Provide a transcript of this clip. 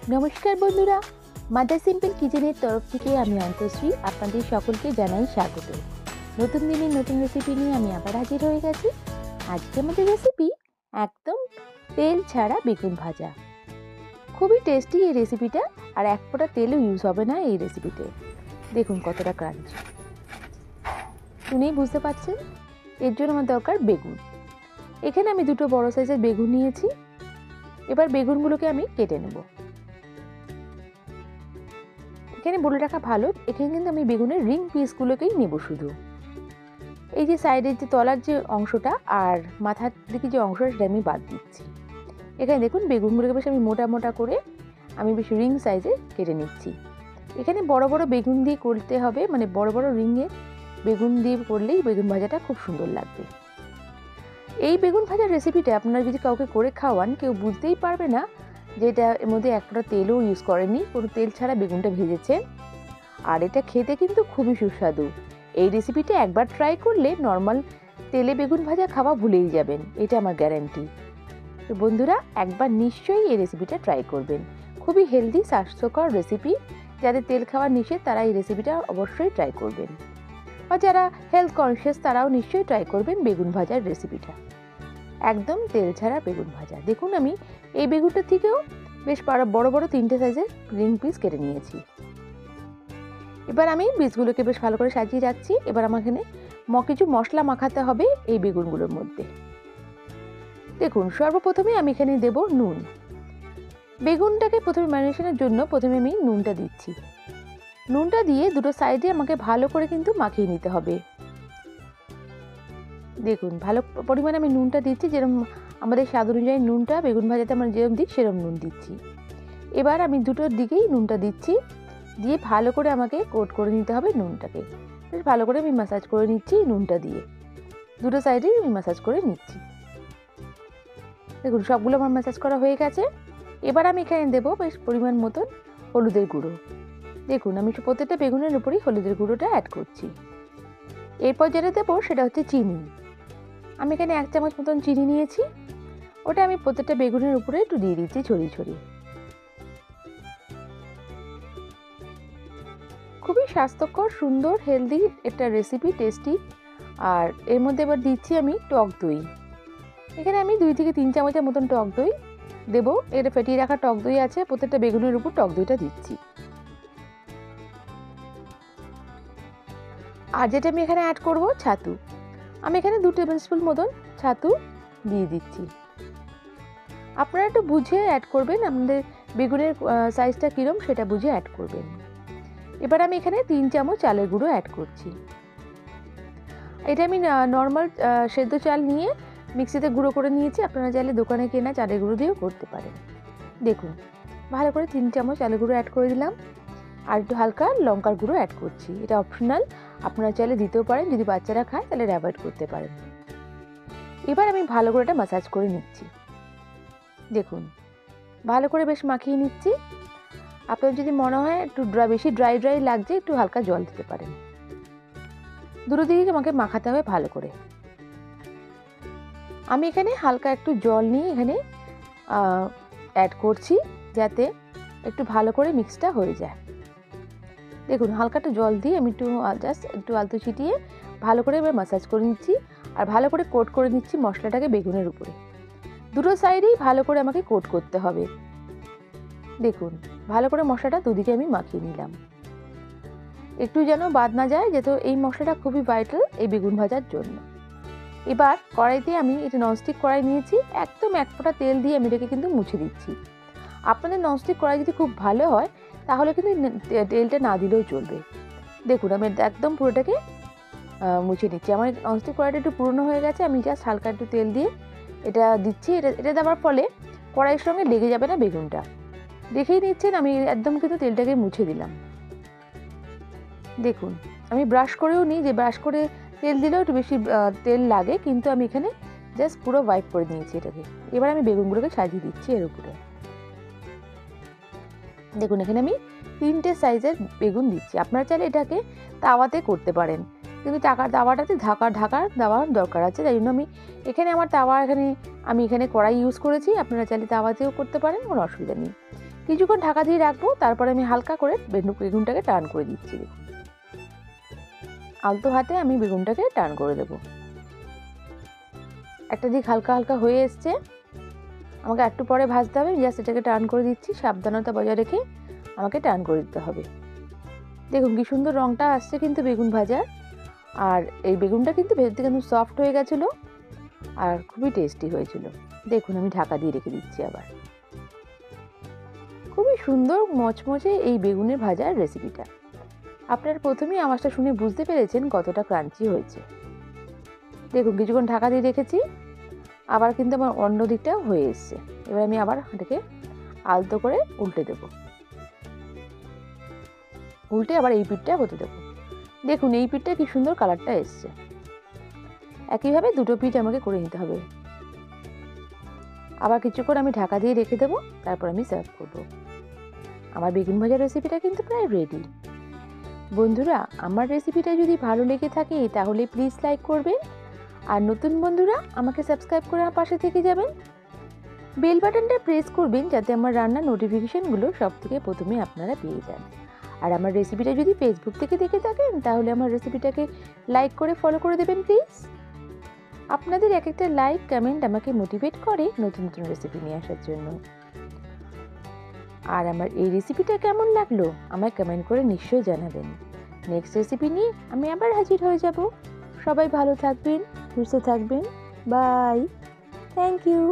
নমস্কার বন্ধুরা, mother simple কিচেনের তরফ থেকে আমি অন্তশ্রী আপনাদের সকলকে জানাই স্বাগত। নতুন দিনের নতুন রেসিপি নিয়ে আমি আবার হাজির হয়ে গেছি। আজকে আমাদের রেসিপি একদম তেল ছাড়া বেগুন ভাজা। খুবই টেস্টি এই রেসিপিটা, আর এক ফোঁটা তেলও ইউজ হবে না এই রেসিপিতে। দেখুন কতটা ক্রাঞ্চ, শুনেই বুঝতে পারছেন। এর জন্য আমার দরকার বেগুন। এখানে আমি দুটো বড় সাইজের বেগুন নিয়েছি। এবার বেগুনগুলোকে আমি কেটে নেব। এখানে বলে রাখা ভালো, এখানে কিন্তু আমি বেগুনের রিং পিসগুলোকেই নেব শুধু। এই যে সাইডের যে তলার যে অংশটা আর মাথার দিকে যে অংশটা সেটা আমি বাদ দিচ্ছি। এখানে দেখুন বেগুনগুলোকে বেশ আমি মোটা মোটা করে আমি বেশ রিং সাইজে কেটে নিচ্ছি। এখানে বড় বড় বেগুন দিয়ে করতে হবে, মানে বড় বড় রিংয়ে বেগুন দিয়ে করলেই বেগুন ভাজাটা খুব সুন্দর লাগবে। এই বেগুন ভাজার রেসিপিটা আপনারা যদি কাউকে করে খাওয়ান, কেউ বুঝতেই পারবে না যে এটা এর মধ্যে একটা তেলও ইউজ করেনি, কোনো তেল ছাড়া বেগুনটা ভেজেছে। আর এটা খেতে কিন্তু খুবই সুস্বাদু। এই রেসিপিটা একবার ট্রাই করলে নর্মাল তেলে বেগুন ভাজা খাওয়া ভুলেই যাবেন, এটা আমার গ্যারান্টি। তো বন্ধুরা, একবার নিশ্চয়ই এই রেসিপিটা ট্রাই করবেন। খুবই হেলদি স্বাস্থ্যকর রেসিপি। যাদের তেল খাওয়া নিষেধ তারা এই রেসিপিটা অবশ্যই ট্রাই করবেন, বা যারা হেলথ কনসিয়াস তারাও নিশ্চয়ই ট্রাই করবেন বেগুন ভাজার রেসিপিটা। একদম তেল ছাড়া বেগুন ভাজা। দেখুন আমি এই বেগুনটার থেকেও বেশ বড় বড় 3টে সাইজের রিং পিস কেটে নিয়েছি। এবার আমি পিসগুলোকে বেশ ভালো করে সাজিয়ে রাখছি। এবার আমার এখানে কিছু মশলা মাখাতে হবে এই বেগুনগুলোর মধ্যে। দেখুন সর্বপ্রথমে আমি এখানে দেব নুন। বেগুনটাকে প্রথমে ম্যারিনেশনের জন্য প্রথমে আমি নুনটা দিচ্ছি। নুনটা দিয়ে দুটো সাইডে আমাকে ভালো করে কিন্তু মাখিয়ে নিতে হবে। দেখুন ভালো পরিমাণে আমি নুনটা দিচ্ছি, যেরকম আমাদের স্বাদ অনুযায়ী নুনটা বেগুন ভাজাতে আমরা যেরকম দিই সেরকম নুন দিচ্ছি। এবার আমি দুটোর দিকেই নুনটা দিচ্ছি, দিয়ে ভালো করে আমাকে কোট করে নিতে হবে নুনটাকে। বেশ ভালো করে আমি ম্যাসাজ করে নিচ্ছি নুনটা দিয়ে, দুটো সাইডেই আমি ম্যাসাজ করে নিচ্ছি। দেখুন সবগুলো আমার ম্যাসাজ করা হয়ে গেছে। এবার আমি এখানে দেবো বেশ পরিমাণ মতন হলুদের গুঁড়ো। দেখুন আমি প্রত্যেকটা বেগুনের উপরেই হলুদের গুঁড়োটা অ্যাড করছি। এরপর যেটা দেবো সেটা হচ্ছে চিনি। আমি এখানে 1 চামচ মতন চিনি নিয়েছি, ওটা আমি প্রত্যেকটা বেগুনের উপরে একটু দিয়ে দিচ্ছি ছড়িয়ে ছড়িয়ে। খুবই স্বাস্থ্যকর, সুন্দর, হেলদি একটা রেসিপি, টেস্টি। আর এর মধ্যে এবার দিচ্ছি আমি টক দই। এখানে আমি 2 থেকে 3 চামচের মতন টক দই দেবো। এটা ফেটিয়ে রাখা টক দই আছে, প্রত্যেকটা বেগুনের উপর টক দইটা দিচ্ছি। আর যেটা আমি এখানে অ্যাড করব ছাতু। আমি এখানে 2 টেবিল স্পুন মতন ছাতু দিয়ে দিচ্ছি। আপনারা একটু বুঝে অ্যাড করবেন, আপনাদের বেগুনের সাইজটা কীরকম সেটা বুঝে অ্যাড করবেন। এবার আমি এখানে 3 চামচ চালের গুঁড়ো অ্যাড করছি। এটা আমি নর্মাল সেদ্ধ চাল নিয়ে মিক্সিতে গুঁড়ো করে নিয়েছি। আপনারা চাইলে দোকানে কেনা চালের গুঁড়ো দিয়েও করতে পারেন। দেখুন ভালো করে 3 চামচ চালের গুঁড়ো অ্যাড করে দিলাম। আর একটু হালকা লঙ্কার গুঁড়ো অ্যাড করছি, এটা অপশনাল, আপনারা চাইলে দিতেও পারেন, যদি বাচ্চারা খায় তাহলে অ্যাভয়েড করতে পারেন। এবার আমি ভালো করে এটা ম্যাসাজ করে নিচ্ছি। দেখুন ভালো করে বেশ মাখিয়ে নিচ্ছি। আপনার যদি মনে হয় একটু বেশি ড্রাই লাগছে, একটু হালকা জল দিতে পারেন। দুটো দিকে আমাকে মাখাতে হবে ভালো করে। আমি এখানে হালকা একটু জল নিয়ে এখানে অ্যাড করছি, যাতে একটু ভালো করে মিক্সটা হয়ে যায়। দেখুন হালকা একটু জল দিয়ে আমি জাস্ট একটু আলতো ছিটিয়ে ভালো করে এবার ম্যাসাজ করে নিচ্ছি। আর ভালো করে কোট করে নিচ্ছি মশলাটাকে বেগুনের উপরে। দুটো সাইডেই ভালো করে আমাকে কোট করতে হবে। দেখুন ভালো করে মশলাটা দুদিকে আমি মাখিয়ে নিলাম, একটু যেন বাদ না যায়, যেহেতু এই মশলাটা খুবই ভাইটাল এই বেগুন ভাজার জন্য। এবার কড়াইতে আমি এটা ননস্টিক কড়াই নিয়েছি, একদম 1 ফোঁটা তেল দিয়ে আমি এটাকে কিন্তু মুছে দিচ্ছি। আপনাদের ননস্টিক কড়াই যদি খুব ভালো হয় তাহলে কিন্তু তেলটা না দিলেও চলবে। দেখুন আমি একদম পুরোটাকে মুছে নিচ্ছি। আমার ননস্টিক কড়াইটা একটু পুরনো হয়ে গেছে, আমি জাস্ট হালকা একটু তেল দিয়ে এটা দিচ্ছি। এটা দেওয়ার ফলে কড়াইয়ের সঙ্গে লেগে যাবে না বেগুনটা। দেখেই নিচ্ছেন আমি একদম কিন্তু তেলটাকে মুছে দিলাম। দেখুন আমি ব্রাশ করেও নিই, যে ব্রাশ করে তেল দিলেও একটু বেশি তেল লাগে, কিন্তু আমি এখানে জাস্ট পুরো ওয়াইপ করে নিয়েছি এটাকে। এবার আমি বেগুনগুলোকে সাজিয়ে দিচ্ছি এর উপরে। দেখুন এখানে আমি 3টে সাইজের বেগুন দিচ্ছি। আপনারা চাইলে এটাকে তাওয়াতে করতে পারেন, কিন্তু তাওয়াটাতে ঢাকা দেওয়ার দরকার আছে, তাই জন্য আমি এখানে কড়াই ইউজ করেছি। আপনারা চাইলে তাওয়াতেও করতে পারেন, কোনো অসুবিধা নেই। কিছুক্ষণ ঢাকা দিয়ে রাখবো, তারপরে আমি হালকা করে বেগুনটাকে টার্ন করে দিচ্ছি। আলতো হাতে আমি বেগুনটাকে টার্ন করে দেবো। একটা দিক হালকা হালকা হয়ে এসছে, আমাকে একটু পরে ভাজতে হবে। জাস্ট এটাকে টার্ন করে দিচ্ছি, সাবধানতা বজায় রেখে আমাকে টার্ন করে দিতে হবে। দেখুন কি সুন্দর রঙটা আসছে কিন্তু বেগুন ভাজার। আর এই বেগুনটা কিন্তু ভেতর থেকে একদম সফট হয়ে গেছিলো আর খুবই টেস্টি হয়েছিল। দেখুন আমি ঢাকা দিয়ে রেখে দিচ্ছি আবার। খুবই সুন্দর মচমচে এই বেগুনের ভাজার রেসিপিটা। আপনারা প্রথমেই আওয়াজটা শুনে বুঝতে পেরেছেন কতটা ক্রাঞ্চি হয়েছে। দেখুন কিছুক্ষণ ঢাকা দিয়ে রেখেছি, আবার কিন্তু আমার অন্য দিকটাও হয়ে এসছে। এবার আমি আবার এটাকে আলতো করে উল্টে দেব, উল্টে আবার এই পিঠটা হতে দেবো। দেখুন এই পিঠটা কি সুন্দর কালারটা এসছে। একইভাবে দুটো পিঠ আমাকে করে নিতে হবে। আবার কিছুক্ষণ আমি ঢাকা দিয়ে রেখে দেবো, তারপর আমি সার্ভ করব। আমার বেগুন ভাজার রেসিপিটা কিন্তু প্রায় রেডি। বন্ধুরা, আমার রেসিপিটা যদি ভালো লেগে থাকে তাহলে প্লিজ লাইক করবেন, আর নতুন বন্ধুরা আমাকে সাবস্ক্রাইব করে আমার পাশে থেকে যাবেন। বেল বাটনটা প্রেস করবেন যাতে আমার রান্নার নোটিফিকেশনগুলো সব থেকে প্রথমে আপনারা পেয়ে যান। আর আমার রেসিপিটা যদি ফেসবুক থেকে দেখে থাকেন তাহলে আমার রেসিপিটাকে লাইক করে ফলো করে দেবেন প্লিজ। আপনাদের এক একটা লাইক কমেন্ট আমাকে মোটিভেট করে নতুন নতুন রেসিপি নিয়ে আসার জন্য। আর আমার এই রেসিপিটা কেমন লাগলো আমায় কমেন্ট করে নিশ্চয়ই জানাবেন। নেক্সট রেসিপি নিয়ে আমি আবার হাজির হয়ে যাব। সবাই ভালো থাকবেন, সুস্থ থাকবেন। Bye, thank you.